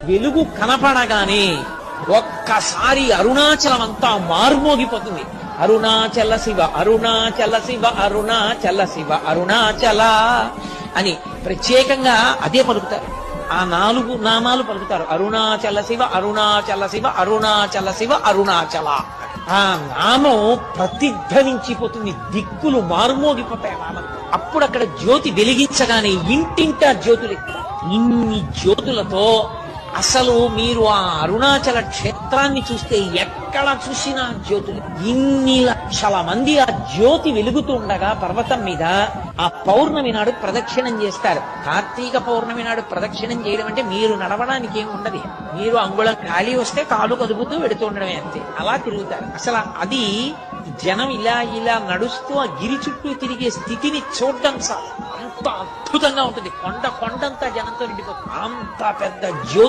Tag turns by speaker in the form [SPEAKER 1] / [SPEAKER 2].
[SPEAKER 1] వెలుగు కనపడగానే ఒక్కసారి అరుణాచలం అంతా మారుమోగిపోతుంది. అరుణాచల శివ అరుణాచల శివ అరుణాచల శివ అరుణాచల అని ప్రత్యేకంగా అదే పలుకుతారు. ఆ 4 నామాలు పలుకుతారు. అరుణాచల శివ అరుణాచల శివ అరుణాచల శివ అరుణాచల. ఆ నామం ప్రతిధ్వనించిపోతుంది, దిక్కులు మారుమోగిపోతాయి ఆ నామం. అప్పుడు అక్కడ జ్యోతి వెలిగించగానే ఇంటింటా జ్యోతులు, ఇన్ని జ్యోతులతో అసలు మీరు ఆ అరుణాచల క్షేత్రాన్ని చూస్తే ఎక్కడ చూసినా జ్యోతులు. ఇన్ని లక్షల మంది ఆ జ్యోతి వెలుగుతుండగా పర్వతం మీద ఆ పౌర్ణమి నాడు ప్రదక్షిణం చేస్తారు. కార్తీక పౌర్ణమి నాడు ప్రదక్షిణం చేయడం అంటే మీరు నడవడానికి ఏమి ఉండదు. మీరు అంగుళం ఖాళీ వస్తే కాలు కదుపుతూ వెడుతూ ఉండడమే అంతే. అలా తిరుగుతారు. అసలు అది జనం ఇలా నడుస్తూ ఆ గిరి చుట్టూ తిరిగే స్థితిని చూడడం అంత అద్భుతంగా ఉంటుంది. కొండంతా జనంతో నిండిపోతుంది. అంత పెద్ద జ్యోతి